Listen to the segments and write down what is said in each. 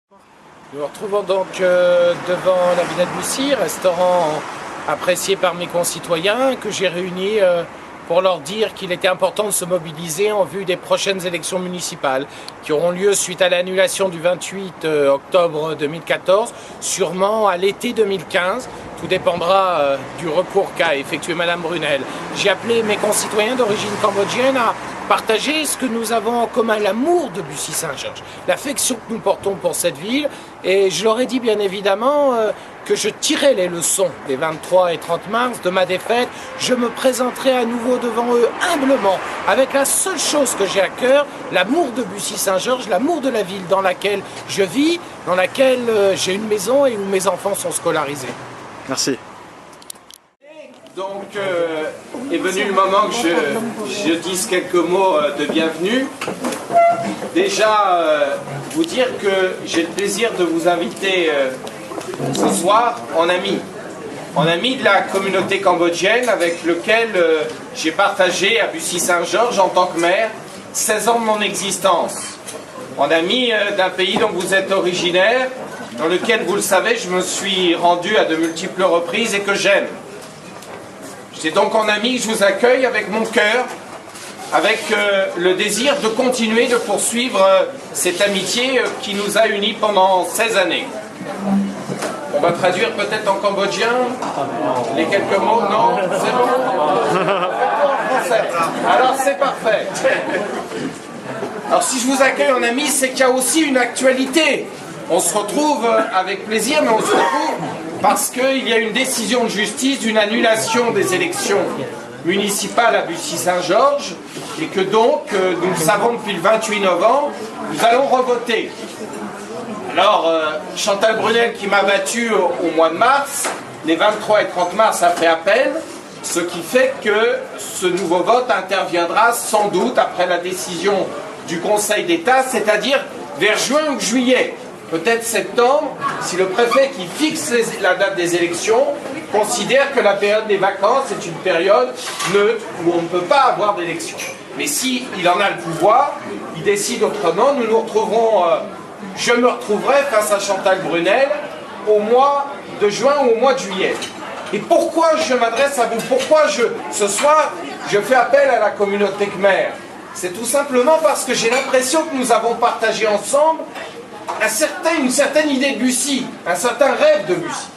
Nous nous retrouvons donc devant la Villa de Bussy, restaurant apprécié par mes concitoyens, que j'ai réunis pour leur dire qu'il était important de se mobiliser en vue des prochaines élections municipales qui auront lieu suite à l'annulation du 28 octobre 2014, sûrement à l'été 2015. Tout dépendra du recours qu'a effectué Madame Brunel. J'ai appelé mes concitoyens d'origine cambodgienne à partager ce que nous avons en commun, l'amour de Bussy-Saint-Georges, l'affection que nous portons pour cette ville. Et je leur ai dit bien évidemment que je tirais les leçons des 23 et 30 mars de ma défaite. Je me présenterai à nouveau devant eux humblement, avec la seule chose que j'ai à cœur, l'amour de Bussy-Saint-Georges, l'amour de la ville dans laquelle je vis, dans laquelle j'ai une maison et où mes enfants sont scolarisés. Merci. Donc est venu le moment que je dise quelques mots de bienvenue. Déjà, vous dire que j'ai le plaisir de vous inviter ce soir en ami de la communauté cambodgienne avec lequel j'ai partagé à Bussy-Saint-Georges en tant que maire 16 ans de mon existence. En ami d'un pays dont vous êtes originaire, dans lequel, vous le savez, je me suis rendu à de multiples reprises et que j'aime. C'est donc en ami que je vous accueille avec mon cœur, avec le désir de continuer de poursuivre cette amitié qui nous a unis pendant 16 années. On va traduire peut-être en cambodgien les quelques mots. Non, c'est bon. En français. Alors c'est parfait. Alors si je vous accueille en ami, c'est qu'il y a aussi une actualité. On se retrouve avec plaisir, mais on se retrouve parce qu'il y a une décision de justice d'une annulation des élections municipales à Bussy-Saint-Georges et que donc, nous le savons depuis le 28 novembre, nous allons revoter. Alors, Chantal Brunel qui m'a battu au mois de mars, les 23 et 30 mars a fait appel, ce qui fait que ce nouveau vote interviendra sans doute après la décision du Conseil d'État, c'est-à-dire vers juin ou juillet. Peut-être septembre, si le préfet qui fixe la date des élections considère que la période des vacances est une période neutre où on ne peut pas avoir d'élection. Mais s'il en a le pouvoir, il décide autrement, nous nous retrouverons, je me retrouverai face à Chantal Brunel au mois de juin ou au mois de juillet. Et pourquoi je m'adresse à vous? Pourquoi ce soir je fais appel à la communauté khmer? C'est tout simplement parce que j'ai l'impression que nous avons partagé ensemble une certaine idée de Bussy, un certain rêve de Bussy.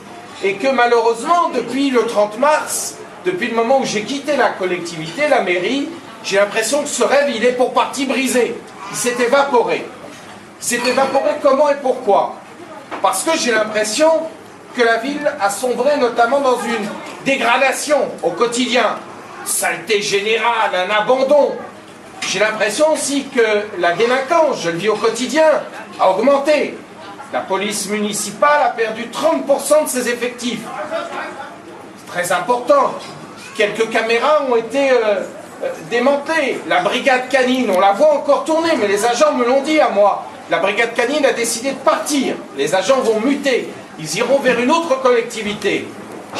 Et que malheureusement, depuis le 30 mars, depuis le moment où j'ai quitté la collectivité, la mairie, j'ai l'impression que ce rêve, il est pour partie brisé. Il s'est évaporé. Il s'est évaporé comment et pourquoi? Parce que j'ai l'impression que la ville a sombré notamment dans une dégradation au quotidien. Saleté générale, un abandon. J'ai l'impression aussi que la délinquance, je le vis au quotidien, a augmenté. La police municipale a perdu 30% de ses effectifs. C'est très important. Quelques caméras ont été démantelées. La brigade canine, on la voit encore tourner, mais les agents me l'ont dit à moi. La brigade canine a décidé de partir. Les agents vont muter. Ils iront vers une autre collectivité.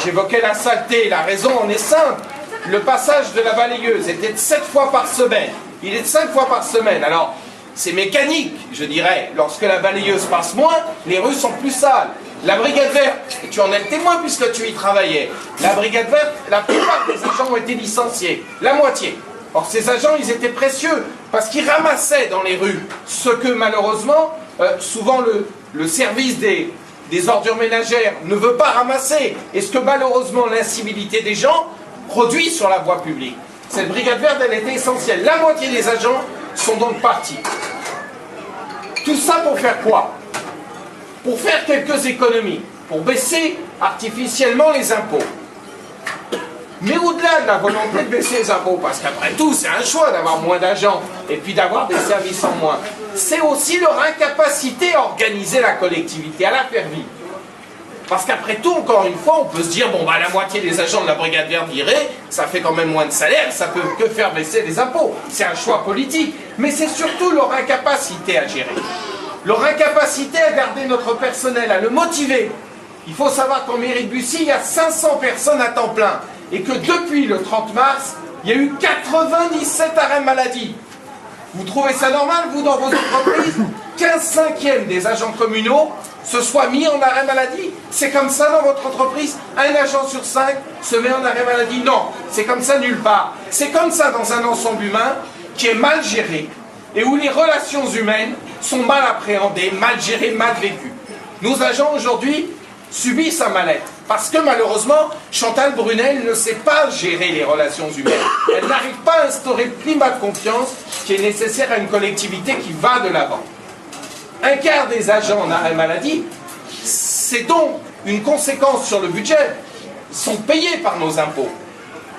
J'évoquais la saleté. La raison en est simple. Le passage de la balayeuse était de 7 fois par semaine. Il est de 5 fois par semaine. Alors, c'est mécanique, je dirais. Lorsque la balayeuse passe moins, les rues sont plus sales. La brigade verte, et tu en es le témoin puisque tu y travaillais, la brigade verte, la plupart des agents ont été licenciés. La moitié. Or, ces agents, ils étaient précieux parce qu'ils ramassaient dans les rues ce que, malheureusement, souvent le service des ordures ménagères ne veut pas ramasser. Et ce que, malheureusement, l'incivilité des gens produit sur la voie publique. Cette brigade verte, elle était essentielle. La moitié des agents sont donc partis. Tout ça pour faire quoi? Pour faire quelques économies, pour baisser artificiellement les impôts. Mais au-delà de la volonté de baisser les impôts, parce qu'après tout, c'est un choix d'avoir moins d'agents et puis d'avoir des services en moins, c'est aussi leur incapacité à organiser la collectivité, à la faire vivre. Parce qu'après tout, encore une fois, on peut se dire, bon, bah, la moitié des agents de la brigade verte iraient, ça fait quand même moins de salaire, ça peut que faire baisser les impôts. C'est un choix politique. Mais c'est surtout leur incapacité à gérer. Leur incapacité à garder notre personnel, à le motiver. Il faut savoir qu'en mairie de Bussy, il y a 500 personnes à temps plein. Et que depuis le 30 mars, il y a eu 97 arrêts maladie. Vous trouvez ça normal, vous, dans vos entreprises, qu'un cinquième des agents communaux se soit mis en arrêt maladie? C'est comme ça dans votre entreprise? Un agent sur 5 se met en arrêt maladie? Non, c'est comme ça nulle part. C'est comme ça dans un ensemble humain qui est mal géré et où les relations humaines sont mal appréhendées, mal gérées, mal vécues. Nos agents aujourd'hui subissent un mal-être parce que malheureusement, Chantal Brunel ne sait pas gérer les relations humaines. Elle n'arrive pas à instaurer le climat de confiance qui est nécessaire à une collectivité qui va de l'avant. Un quart des agents en arrêt maladie, c'est donc une conséquence sur le budget. Ils sont payés par nos impôts.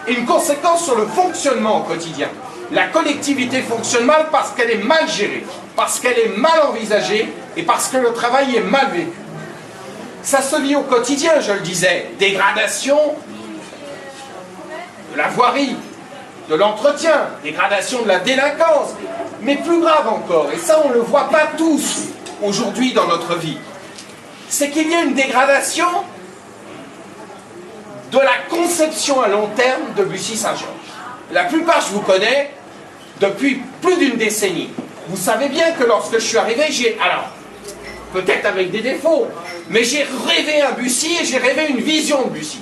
Et une conséquence sur le fonctionnement au quotidien. La collectivité fonctionne mal parce qu'elle est mal gérée, parce qu'elle est mal envisagée et parce que le travail est mal vécu. Ça se vit au quotidien, je le disais. Dégradation de la voirie, de l'entretien, dégradation de la délinquance. Mais plus grave encore, et ça on ne le voit pas tous aujourd'hui dans notre vie, c'est qu'il y a une dégradation de la conception à long terme de Bussy-Saint-Georges. La plupart, je vous connais depuis plus d'une décennie. Vous savez bien que lorsque je suis arrivé, alors, peut-être avec des défauts, mais j'ai rêvé un Bussy et j'ai rêvé une vision de Bussy.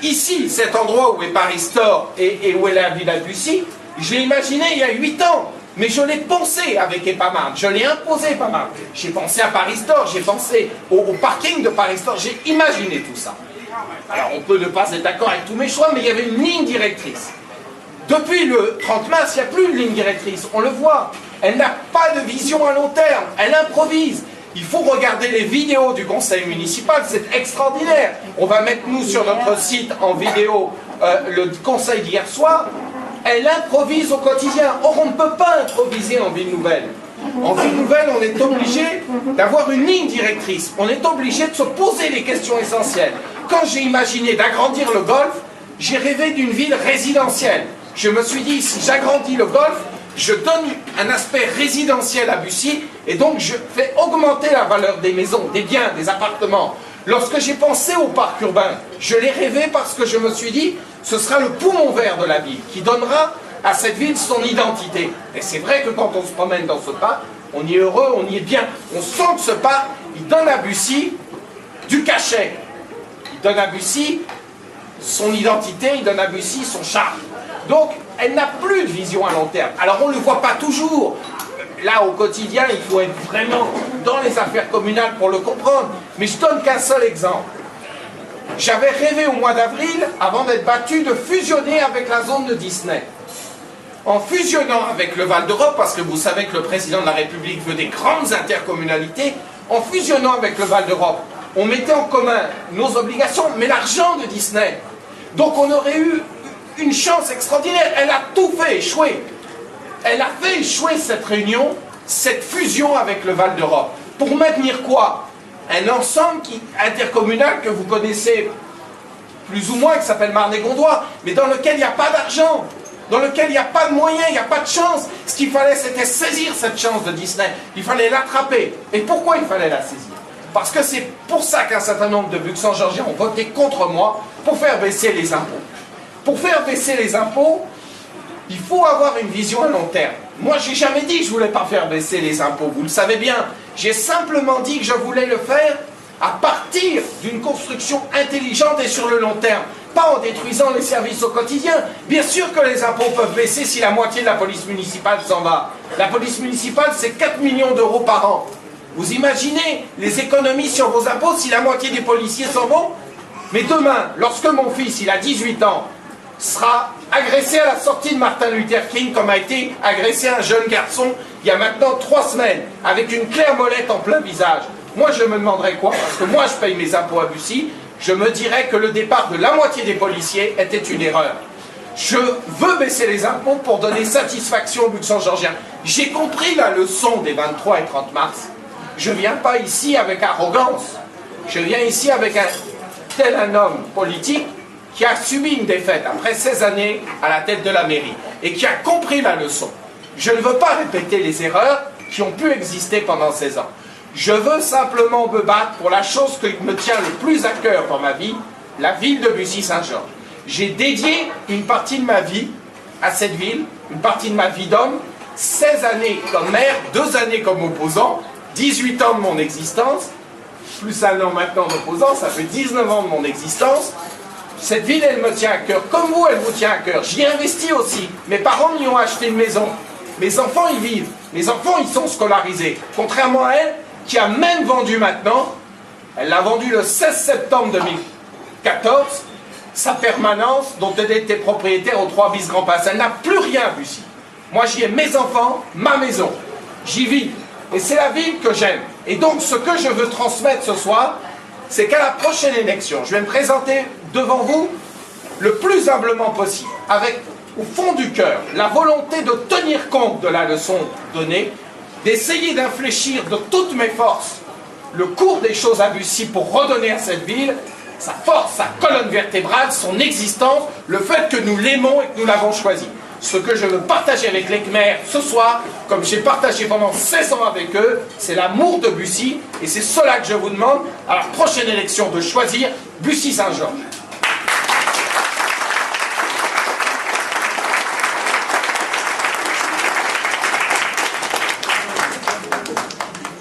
Ici, cet endroit où est Paris Store et où est la Villa Bussy, je l'ai imaginé il y a 8 ans. Mais je l'ai pensé avec EPAMARD, je l'ai imposé EPAMARD. J'ai pensé à Paris Store, j'ai pensé au parking de Paris Store, j'ai imaginé tout ça. Alors on peut ne pas être d'accord avec tous mes choix, mais il y avait une ligne directrice. Depuis le 30 mars, il n'y a plus de ligne directrice, on le voit. Elle n'a pas de vision à long terme, elle improvise. Il faut regarder les vidéos du conseil municipal, c'est extraordinaire. On va mettre nous sur notre site en vidéo le conseil d'hier soir. Elle improvise au quotidien. Or, on ne peut pas improviser en ville nouvelle. En ville nouvelle, on est obligé d'avoir une ligne directrice. On est obligé de se poser les questions essentielles. Quand j'ai imaginé d'agrandir le golf, j'ai rêvé d'une ville résidentielle. Je me suis dit, si j'agrandis le golf, je donne un aspect résidentiel à Bussy, et donc je fais augmenter la valeur des maisons, des biens, des appartements. Lorsque j'ai pensé au parc urbain, je l'ai rêvé parce que je me suis dit, ce sera le poumon vert de la ville, qui donnera à cette ville son identité. Et c'est vrai que quand on se promène dans ce parc, on y est heureux, on y est bien. On sent que ce parc, il donne à Bussy du cachet. Il donne à Bussy son identité, il donne à Bussy son charme. Donc, elle n'a plus de vision à long terme. Alors, on ne le voit pas toujours. Là, au quotidien, il faut être vraiment dans les affaires communales pour le comprendre. Mais je donne qu'un seul exemple. J'avais rêvé au mois d'avril, avant d'être battu, de fusionner avec la zone de Disney. En fusionnant avec le Val d'Europe, parce que vous savez que le président de la République veut des grandes intercommunalités, en fusionnant avec le Val d'Europe, on mettait en commun nos obligations, mais l'argent de Disney. Donc on aurait eu une chance extraordinaire. Elle a tout fait échouer. Elle a fait échouer cette réunion, cette fusion avec le Val d'Europe. Pour maintenir quoi? Un ensemble intercommunal que vous connaissez plus ou moins, qui s'appelle Marne-et-Gondoire, mais dans lequel il n'y a pas d'argent, dans lequel il n'y a pas de moyens, il n'y a pas de chance. Ce qu'il fallait, c'était saisir cette chance de Disney. Il fallait l'attraper. Et pourquoi il fallait la saisir? Parce que c'est pour ça qu'un certain nombre de Luxembourgeois ont voté contre moi, pour faire baisser les impôts. Pour faire baisser les impôts, il faut avoir une vision à long terme. Moi, j'ai jamais dit que je voulais pas faire baisser les impôts, vous le savez bien. J'ai simplement dit que je voulais le faire à partir d'une construction intelligente et sur le long terme, pas en détruisant les services au quotidien. Bien sûr que les impôts peuvent baisser si la moitié de la police municipale s'en va. La police municipale, c'est 4 millions d'euros par an. Vous imaginez les économies sur vos impôts si la moitié des policiers s'en vont? Mais demain, lorsque mon fils, il a 18 ans, sera agressé à la sortie de Martin Luther King, comme a été agressé un jeune garçon il y a maintenant 3 semaines, avec une claire molette en plein visage. Moi, je me demanderais quoi? Parce que moi, je paye mes impôts à Bussy. Je me dirais que le départ de la moitié des policiers était une erreur. Je veux baisser les impôts pour donner satisfaction aux Luxembourgeois. J'ai compris la leçon des 23 et 30 mars. Je ne viens pas ici avec arrogance. Je viens ici avec un homme politique qui a subi une défaite après 16 années à la tête de la mairie et qui a compris la leçon. Je ne veux pas répéter les erreurs qui ont pu exister pendant 16 ans. Je veux simplement me battre pour la chose qui me tient le plus à cœur dans ma vie, la ville de Bussy-Saint-Georges. J'ai dédié une partie de ma vie à cette ville, une partie de ma vie d'homme. 16 années comme maire, 2 années comme opposant, 18 ans de mon existence, plus 1 an maintenant d'opposant, ça fait 19 ans de mon existence. Cette ville, elle me tient à cœur, comme vous, elle vous tient à cœur. J'y investis aussi. Mes parents m'y ont acheté une maison. Mes enfants y vivent. Mes enfants y sont scolarisés. Contrairement à elle, qui a même vendu maintenant, elle l'a vendu le 16 septembre 2014, sa permanence dont elle était propriétaire aux 3 bis Grand Pass. Elle n'a plus rien à Bussy. Moi, j'y ai mes enfants, ma maison. J'y vis. Et c'est la ville que j'aime. Et donc, ce que je veux transmettre ce soir, c'est qu'à la prochaine élection, je vais me présenter devant vous le plus humblement possible, avec au fond du cœur la volonté de tenir compte de la leçon donnée, d'essayer d'infléchir de toutes mes forces le cours des choses à Bussy pour redonner à cette ville sa force, sa colonne vertébrale, son existence, le fait que nous l'aimons et que nous l'avons choisi. Ce que je veux partager avec les Khmers ce soir, comme j'ai partagé pendant 16 ans avec eux, c'est l'amour de Bussy, et c'est cela que je vous demande à la prochaine élection de choisir Bussy-Saint-Georges.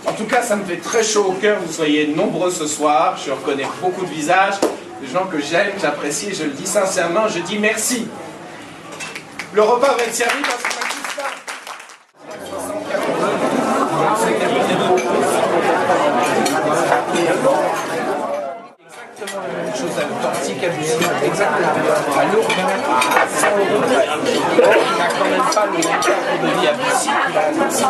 En tout cas, ça me fait très chaud au cœur que vous soyez nombreux ce soir. Je reconnais beaucoup de visages, des gens que j'aime, j'apprécie, je le dis sincèrement, je dis merci. Le repas va être servi parce que ça ne pas. Exactement la même chose à l'Antarctique qu'à Bussy. Exactement. À Lourdes, à 100 €. On n'a quand même pas le même cadre de vie à Bussy qu'il a à Bussy.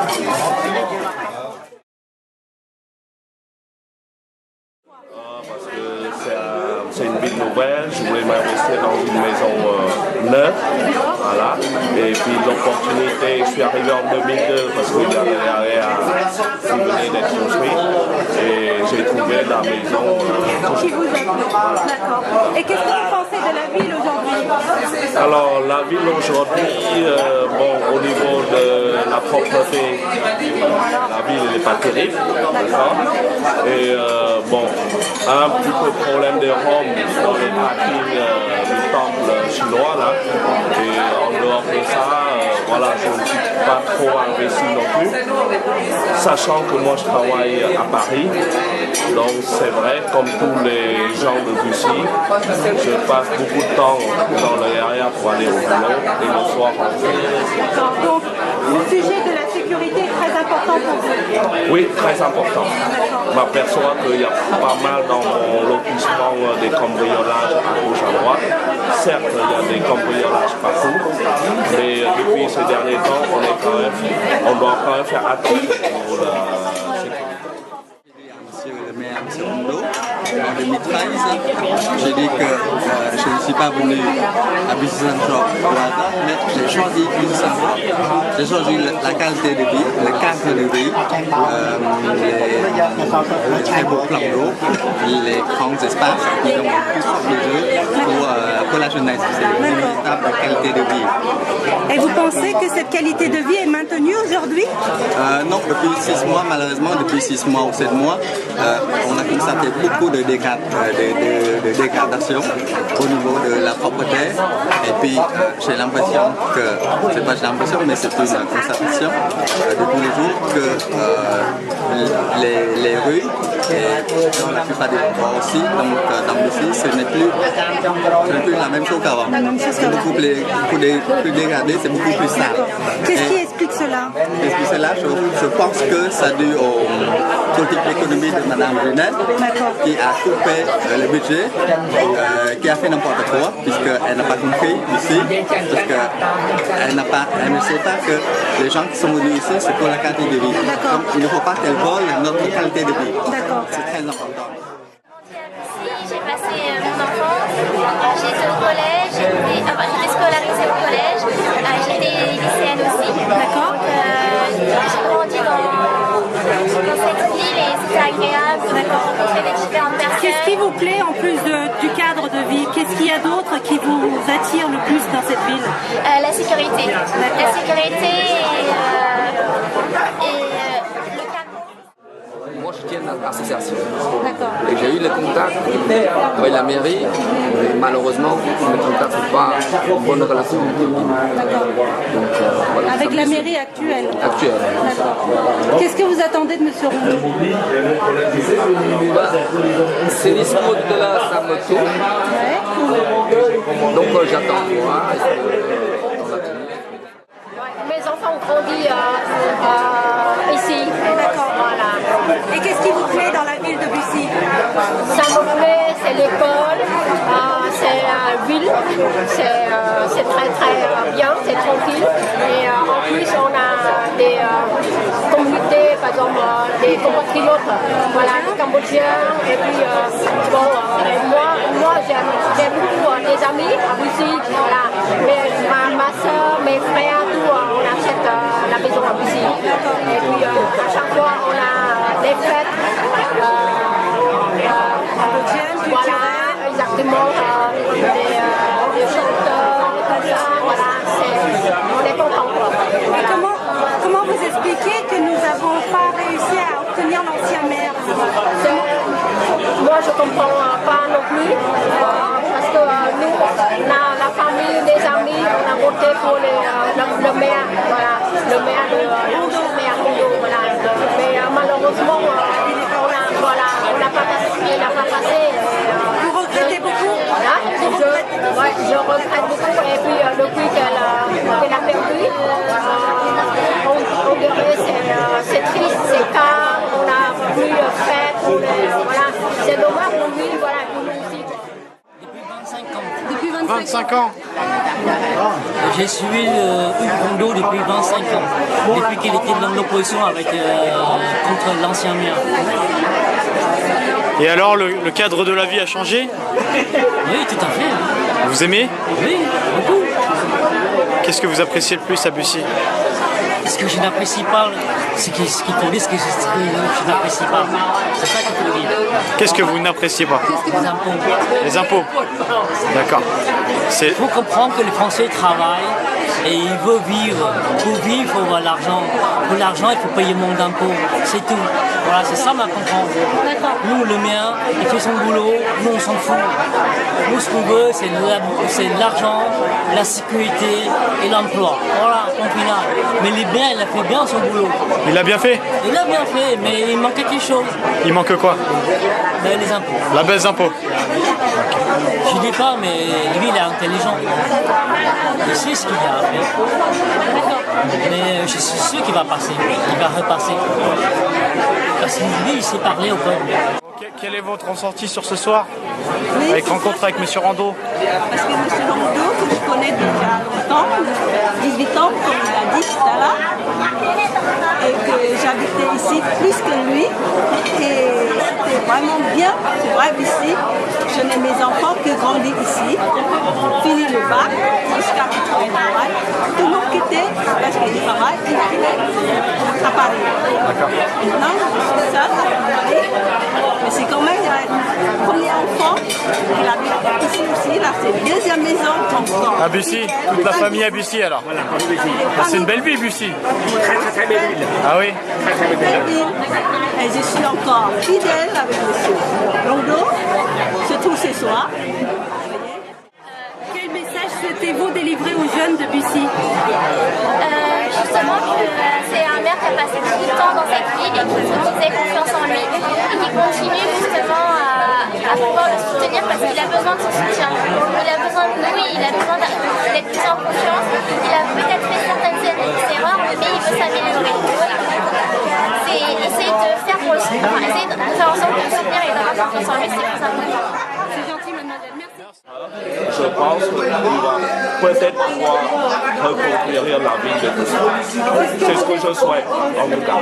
C'est une ville nouvelle, je voulais m'investir dans une maison neuve, voilà. Et puis l'opportunité, je suis arrivé en 2002 parce qu'il y avait qui venait d'être construit et j'ai trouvé la maison qui vous aide. D'accord. Et qu'est-ce que vous pensez de la ville aujourd'hui? Alors la ville aujourd'hui, bon, au niveau de la propreté, la ville n'est pas terrible, d'accord. Et bon, un petit peu de problème de Rome dans les parkings du temple chinois là. Et en dehors de ça, voilà, je ne suis pas trop investi non plus. Sachant que moi je travaille à Paris, donc c'est vrai, comme tous les gens de Bussy, je passe beaucoup de temps dans le RER pour aller au boulot et le soir rentrer. Donc le sujet de la sécurité est très important pour vous? Oui, très important. Je m'aperçois qu'il y a pas mal dans mon lotissement des cambriolages à gauche à droite. Certes, il y a des cambriolages partout, mais depuis ces derniers temps, on doit quand même faire attention pour la sécurité. Monsieur le maire, M. Rondeau, en 2013, j'ai dit que je ne suis pas venu à Bussy-Saint-Georges pour hasard, mais j'ai choisi Bussy-Saint-Georges. J'ai choisi la qualité de vie, le cadre de vie, les très beaux plans d'eau, les grands espaces qui donnent plus de jeux pour la jeunesse. C'est une véritable qualité de vie. Et vous pensez que cette qualité de vie est maintenue aujourd'hui? Non, depuis 6 mois, malheureusement, depuis 6 mois ou 7 mois, on a constaté beaucoup de dégradation au niveau de la propreté. Et puis, j'ai l'impression que, c'est pas j'ai l'impression, mais c'est une constatation de tous les jours que les rues, et dans la plupart des endroits aussi, donc dans Bussy, ce n'est plus la même chose qu'avant. C'est beaucoup plus dégradé, c'est beaucoup plus sale. Qu'est-ce qui explique cela? Je pense que ça dû au politique économique de Mme Brunel, qui a coupé le budget, qui a fait n'importe quoi, puisqu'elle n'a pas compris ici, parce qu'elle ne sait pas que les gens qui sont venus ici, c'est pour la qualité de vie. Donc il ne faut pas qu'elle vole notre qualité de vie. C'est très important. J'ai passé mon enfance, j'étais au collège, j'étais scolarisée au collège, j'étais lycéenne aussi. D'accord. J'ai grandi dans cette ville et c'était agréable de rencontrer des différentes personnes. Qu'est-ce qui vous plaît en plus du cadre de vie? Qu'est-ce qu'il y a d'autre qui vous attire le plus dans cette ville? La sécurité. La sécurité et le cadre. Moi je tiens association. D'accord. Et j'ai eu le contact avec la mairie, mais malheureusement, le contact n'est pas une bonne relation. D'accord. Donc, voilà, Avec ça la me- mairie actuelle. Actuelle. D'accord. Qu'est-ce que vous attendez de M. Rondeau? Bah, c'est l'histoire de la Samoto. Ouais. Donc j'attends de voir. Mes enfants ont grandi ici. D'accord. Voilà. Et qu'est-ce qui vous plaît dans la ville de Bussy? Ça me plaît, c'est l'école, c'est la ville, c'est très très bien, c'est tranquille. Et en plus, on a des communautés, par exemple, des compatriotes, voilà, des Cambodgiens. Et puis, moi j'ai beaucoup des amis à Bussy, voilà. Ma soeur, mes frères, tout, on achète la maison à Bussy. Et puis, à chaque fois, on a des fêtes. Voilà, exactement, des chanteurs, tout ça, voilà, on est content. Et comment vous expliquez que nous n'avons pas réussi à obtenir l'ancien maire? Moi, je comprends pas non plus, parce que nous, on a la famille, les amis, on a voté pour le maire, voilà, le maire de Rondeau, voilà. Mais malheureusement, on n'a pas passé. Vous regrettez beaucoup? Je regrette beaucoup. Et puis depuis qu'elle a perdu, on dirait c'est triste, c'est calme, on n'a plus fête, voilà. C'est dommage pour lui, voilà, pour nous aussi. Depuis 25 ans. J'ai suivi Hugues Rondeau depuis 25 ans, depuis qu'il était dans l'opposition contre l'ancien maire. Et alors, le cadre de la vie a changé? Oui, tout à fait. Vous aimez? Oui, beaucoup. Qu'est-ce que vous appréciez le plus à Bussy? Ce que je n'apprécie pas, ce qu'il faut dire, ce que je n'apprécie pas. C'est ça qu'il faut dire. Qu'est-ce que vous n'appréciez pas? Les impôts. Les impôts. D'accord. Il faut comprendre que les Français travaillent et ils veulent vivre. Pour vivre, il faut avoir l'argent. Pour l'argent, il faut payer moins d'impôts. C'est tout. Voilà, c'est ça ma comprendre. Nous, le mien, il fait son boulot, nous on s'en fout. Nous, ce qu'on veut, c'est l'argent, la sécurité et l'emploi. Voilà, on final. Mais il est bien, il a fait bien son boulot. Il a bien fait? Il a bien fait, mais il manquait quelque chose. Il manque quoi? Ben, les impôts. La baisse d'impôts. Je dis pas, mais lui, il est intelligent. Il sait ce qu'il a à faire. Mais je suis sûr qu'il va passer. Il va repasser. Parce que lui, il sait parler au peuple. Quelle est votre ressortie sur ce soir? Avec rencontre avec M. Rondeau? Parce que M. Rondeau, que je connais déjà longtemps, 18 ans, comme il a dit tout à l'heure, et que j'habitais ici plus que lui, et c'était vraiment bien, c'est vrai, ici. Je n'ai mes enfants que grandi ici, fini le bac, jusqu'à quitter le travail. Tout le monde quittait parce qu'il travaille, il est à Paris. Maintenant, je suis seule avec mon mari, mais c'est quand même le premier enfant, il habite ici aussi, là c'est la deuxième maison encore. À Bussy? Toute la famille à Bussy alors? Voilà, c'est une belle ville Bussy. Très belle ville. Ah oui? Très belle ville. Et je suis encore fidèle avec M. Rondeau, surtout ce soir. Quel message souhaitez-vous délivrer aux jeunes de Bussy? Justement que c'est un maire qui a passé beaucoup de temps dans cette ville et qu'il faut qu'ils aient confiance en lui et qu'il continue justement à pouvoir le soutenir parce qu'il a besoin de son soutien. Il a besoin de nous, il a besoin d'être plus en confiance. Il a peut-être fait certaines erreurs, mais il veut s'améliorer. C'est essayer de faire pour essayer de faire en sorte de le soutenir et d'avoir confiance en lui, c'est plus important. C'est gentil, mademoiselle. Merci. Je pense qu'il va peut-être pouvoir reconquérir la ville de Bussy. C'est ce que je souhaite, en tout cas.